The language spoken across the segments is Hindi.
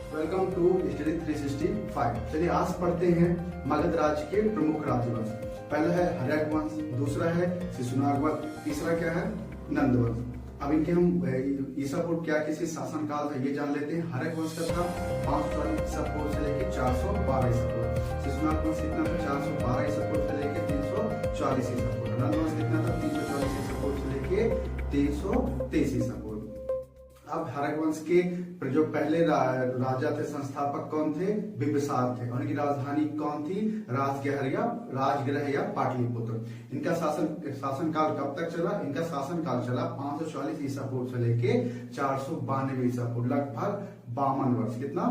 Welcome to study 365। चलिए आज पढ़ते हैं मगध राज्य के प्रमुख राजवंश। पहला है हर्यक वंश, दूसरा है शिशुनाग वंश, तीसरा क्या है नंद वंश। अब इनके हम ईसा पूर्व क्या किसी शासनकाल था ये जान लेते हैं। हर्यक वंश का था 540 ईसा पूर्व से लेकर 412 ईसा पूर्व। शिशुनाग वंश कितना था 412 ईसा पूर्व से लेकर 340 ईसा पूर्व। नंद वंश कितना था 340 ईसा पूर्व से लेकर 323 ईसा पूर्व। अब हर्यक वंश के जो पहले राजा थे, संस्थापक कौन थे? बिंबिसार थे। और इनकी राजधानी कौन थी? राजगृह या पाटलिपुत्र। इनका शासनकाल कब तक चला? इनका शासनकाल चला 540 ईसा पूर्व से लेके 492 ईसा पूर्व, लगभग 52 वर्ष। कितना?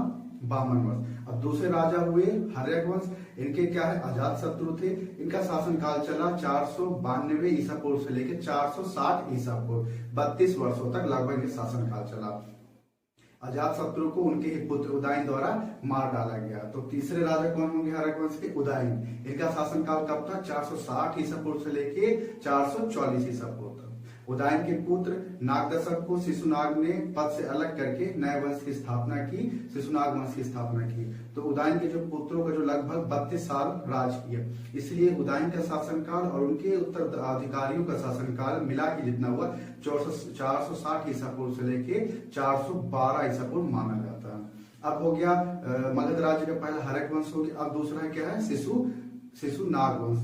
52 वर्ष। अब दूसरे राजा हुए हर्यक वंश। इनके क्या है? अजातशत्रु थे। इनका शासनकाल चला 492 ईसा पूर्व से लेकर 460 ईसा पूर्व, 32 वर्षों तक लगभग इनके शासनकाल चला। अजातशत्रु को उनके ही पुत्र उदयन द्वारा मार डाला गया। तो तीसरे राजा कौन होंगे हर्यक वंश के? उदयन। इनका शासनकाल कब था? 460 ईसा पूर्व से लेके 444 ईसा पूर्व तक। उदयन के पुत्र नागदशक को शिशुनाग ने पद से अलग करके नए वंश की स्थापना की, शिशुनाग वंश की स्थापना की। तो उदयन के जो पुत्रों का जो लगभग 32 साल राज किया, इसलिए उदयन का शासनकाल और उनके उत्तराधिकारियों का शासनकाल मिला के जितना हुआ 460 ईसा पूर्व से लेके 412 ईसा पूर्व माना जाता है। अब हो गया मगध राज्य का पहला हर्यक वंश हो गया। अब दूसरा है क्या है? शिशुनाग वंश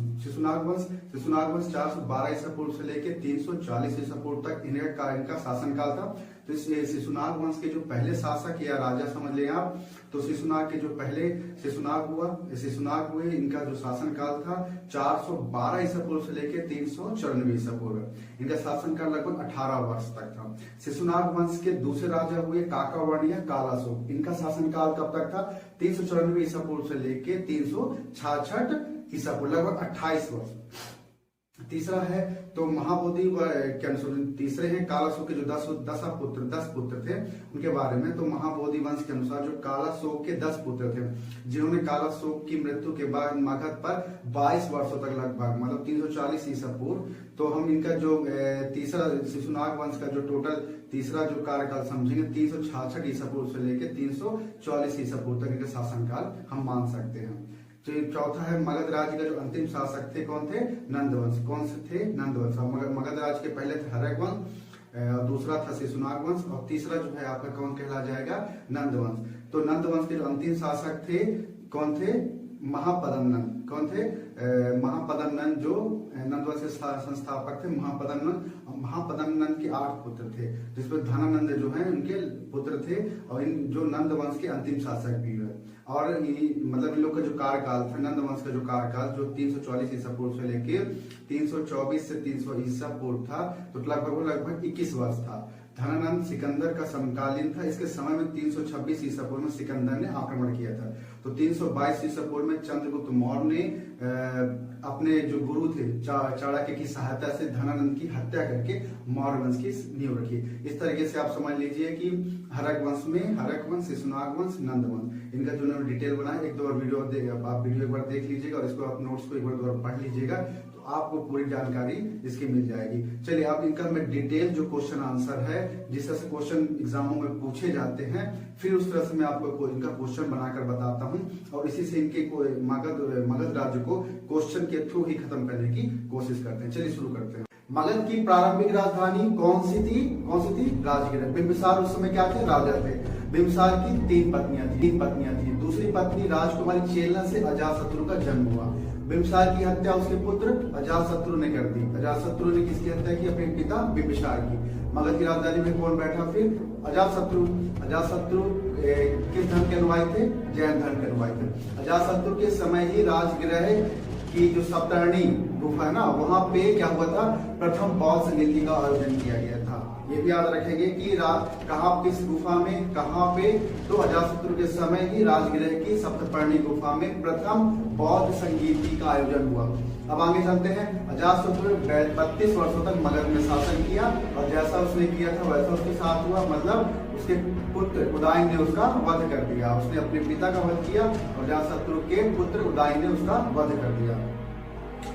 412 ईसा पूर्व से लेकर 340 ईसा पूर्व तक इनका शासनकाल था। तो शिशुनाग वंश के जो पहले शासक या राजा समझ लें आप, तो शिशुनाग के जो पहले शिशुनाग हुए, इनका जो शासनकाल था 412 ईसा पूर्व से लेकर 394 ईसा पूर्व। इनका शासनकाल लगभग 18 वर्ष तक था। शिशुनाग वंश के दूसरे राजा हुए काकावर्ण या कालाशोक। इनका शासनकाल कब तक था? 394 ईसा पूर्व से लेकर 366 ईसा पूर्व, लगभग 28 वर्ष। तीसरा है तो महाबोधि तीसरे हैं कालाशोक के जो 10 पुत्र थे उनके बारे में। तो महाबोधि वंश के अनुसार जो कालाशोक के 10 पुत्र थे, जिन्होंने कालाशोक की मृत्यु के बाद मगध पर 22 वर्षों तक लगभग, मतलब 340 ईसा पूर्व। तो हम इनका जो तीसरा शिशुनाग वंश का जो टोटल तीसरा जो कार्यकाल समझेंगे 366 ईसा पूर्व से लेकर 344 ईसा पूर्व तक इनका शासनकाल हम मान सकते हैं। तो चौथा है मगध राज्य का जो अंतिम शासक थे कौन थे? नंद वंश। कौन से थे? नंद वंश। मगध राज्य के पहले थे हर्यक वंश, दूसरा था शिशुनाग वंश और तीसरा जो है आपका कौन कहला जाएगा? नंद वंश। तो नंद वंश के जो अंतिम शासक थे कौन थे? महापद्मनंद। कौन थे? महापद्मनंद जो नंद वंश के संस्थापक थे महापद्मनंद के 8 पुत्र थे, जिसमें धनानंद जो है उनके पुत्र थे। और इन जो नंद वंश के अंतिम शासक भी है। और मतलब इन लोग का जो कार्यकाल था, नंद वंश का जो कार्यकाल जो 344 ईसा पूर्व से लेके 324 से 300 ईसा पूर्व था, तो लगभग 21 वर्ष था। धनानंद सिकंदर का समकालीन था। इसके समय में 326 ईसा पूर्व में सिकंदर ने आक्रमण किया था। तो 322 ईसा पूर्व में चंद्रगुप्त मौर्य ने अपने जो गुरु थे चाणक्य की सहायता से धनानंद की हत्या करके मौर्य वंश की नींव रखी। इस तरीके से आप समझ लीजिए कि हर्यक वंश में हर्यक वंश, शिशुनाग वंश, नंद वंश, इनका जो डिटेल बना है। एक दो वीडियो आप वीडियो एक बार देख लीजिएगा और इसको आप नोट्स को एक बार पढ़ लीजिएगा, तो आपको पूरी जानकारी इसकी मिल जाएगी। चलिए अब इनका मैं डिटेल जो क्वेश्चन आंसर है, जिस तरह से क्वेश्चन एग्जामों में पूछे जाते हैं, फिर उस तरह से मैं आपको इनका क्वेश्चन बनाकर बताता हूं और इसी से इनके मगध राज्य को क्वेश्चन के थ्रू ही खत्म करने की कोशिश करते हैं। चलिए शुरू करते हैं। मगध की प्रारंभिक राजधानी कौन सी थी? राजगृह। बिंबिसार उस समय क्या थे? राजा थे। बिंबिसार की 3 पत्नियां थी। दूसरी पत्नी राजकुमारी चेलना से अजातशत्रु का जन्म हुआ। बिंबिसार की हत्या उसके पुत्र अजातशत्रु ने कर दी। अजातशत्रु ने किसकी हत्या की? अपने पिता बिंबिसार की। मगध की राजधानी में कौन बैठा फिर? अजातशत्रु किस धर्म के अनुयायी थे? जैन धर्म के अनुयायी थे। अजातशत्रु के समय ही राजगृह की जो सप्तर्णी गुफा है ना, वहां पे क्या हुआ था? प्रथम बौद्ध संगीति का आयोजन किया गया था। ये भी याद रखेंगे कि कहाँ, किस गुफा में, कहाँ पे? तो अजातशत्रु के समय ही राजगृह की सप्तपर्णी गुफा में प्रथम बौद्ध संगीति का आयोजन हुआ। अब आगे चलते हैं। अजातशत्रु 32 वर्षों तक मगध में शासन किया और जैसा उसने किया था वैसा उसके साथ हुआ। मतलब उसके पुत्र उदयन ने उसका वध कर दिया। उसने अपने पिता का वध किया और अजातशत्रु के पुत्र उदयन ने उसका वध कर दिया।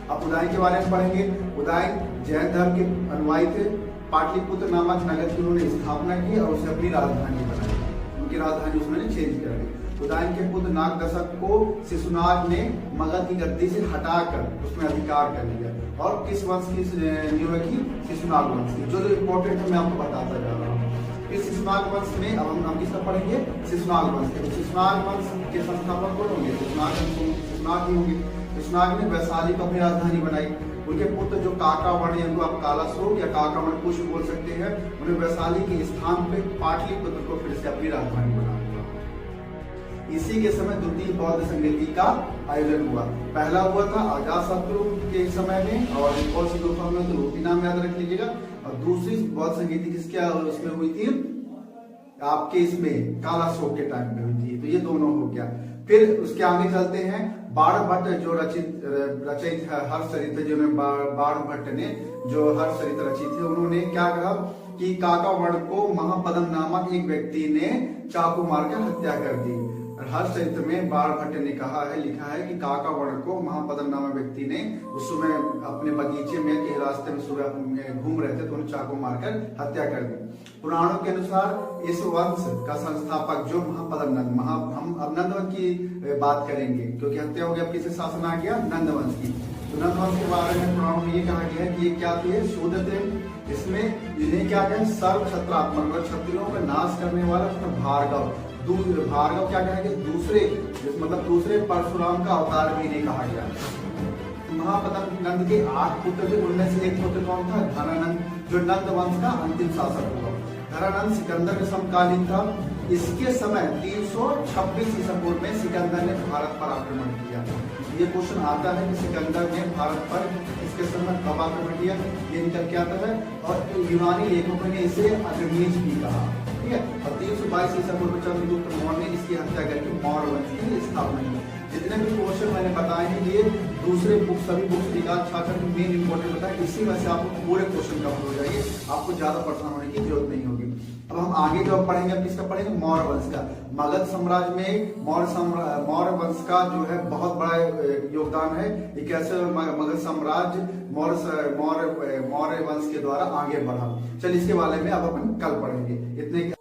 अब उदयन के बारे में पढ़ेंगे। उदयन जैन धर्म के अनुयायी थे। पाटलिपुत्र नामक नगर की उन्होंने स्थापना की और उसे अपनी राजधानी बनाई। उनकी राजधानी उसने चेंज कर दी। उदयन के पुत्र नागदशक को शिशुनाग ने मगध की गद्दी से हटाकर उसमें अधिकार कर लिया। और किस वंश की न्यूनता की? शिशुनाग वंश की। जो इम्पोर्टेंट है मैं आपको बताता जा रहा हूँ। इस शिशुनाग वंश में अब हम किसका पढ़ेंगे? शिशुनाग वंश के। शिशुनाग वंश के संस्थापक कौन होंगे? शिशुनाग ही होंगे। शिशुनाग ने वैशाली को अपनी राजधानी बनाई। उनके पुत्र जो काकावर्ण, या आप कालाशोक या काकावर्ण कुछ बोल सकते हैं, उन्हें वैशाली के स्थान पे पाटलिपुत्र को फिर से अपनी राजधानी बना। इसी के समय द्वितीय बौद्ध संगति का आयोजन हुआ। पहला हुआ था अजातशत्रु के समय में, और कौन सी गुफा में? तो रूपी नाम याद रख लीजिएगा। और दूसरी बौद्ध संगति किसके उसमें हुई थी? आपके इसमें कालाशोक के टाइम में हुई थी। तो ये दोनों हो गया। फिर उसके आगे चलते हैं। बाणभट्ट जो रचित हर्षचरित, जिन्होंने बाणभट्ट ने जो हर्षचरित रचित है, उन्होंने क्या कहा कि काकावर्ण को महापद्म नामक एक व्यक्ति ने चाकू मारकर हत्या कर दी। हर्षचरित्र में बाणभट्ट ने कहा है, लिखा है कि काकावर्ण को महापद्म नामक व्यक्ति ने उस समय अपने बगीचे में के रास्ते में सुबह घूम रहे थे तो उन्हें चाकू मारकर हत्या कर दी। पुराणों के अनुसार इस वंश का संस्थापक जो महापद्म नंद, हम अब नंदवंश की बात करेंगे क्योंकि हत्या हो गया। अब किसे शासन आ गया? नंदवंश की। तो नंदवंश के बारे में पुराणों में ये कहा गया है कि ये क्या थे? शूद्र थे। इसमें इन्हें क्या कहें? सर्व क्षत्रात्मक, क्षत्रियों का नाश करने वाला भार्गव। भार्गव क्या कहेंगे? दूसरे, मतलब दूसरे परशुराम का अवतार भी इन्हें कहा गया। महापद्म नंद के 8 पुत्र थे। उनमें से एक पुत्र कौन था? धनानंद, जो नंद वंश का अंतिम शासक हुआ। धनानंद सिकंदर के समकालीन था। इसके समय 326 ईसा पूर्व में सिकंदर ने भारत पर आक्रमण किया। ये क्वेश्चन आता है कि सिकंदर ने भारत पर इसके समय कब आक्रमण किया, ये निकल के आता है। और यूनानी लेखकों ने इसे अग्रमीज भी कहा, ठीक है। और 322 ईसा पूर्व चंद्रगुप्त मौर्य ने इसकी हत्या करके मौर्य वंश की स्थापना की। जितने भी क्वेश्चन मैंने बताए हैं ये दूसरे बुक, सभी बुक्स निकाल छात्र मेन इंपॉर्टेंट बताए, इसी वजह से आपको पूरे क्वेश्चन कवर हो जाएंगे, आपको ज्यादा परेशान होने की जरूरत नहीं होगी। अब हम आगे जो पढ़ेंगे, अब किसका पढ़ेंगे? मौर्य वंश का। मगध साम्राज्य में मौर्य वंश का जो है बहुत बड़ा योगदान है। ये कैसे मगध साम्राज्य मौर्य वंश के द्वारा आगे बढ़ा। चलिए इसके बारे में अब अपन कल पढ़ेंगे। इतने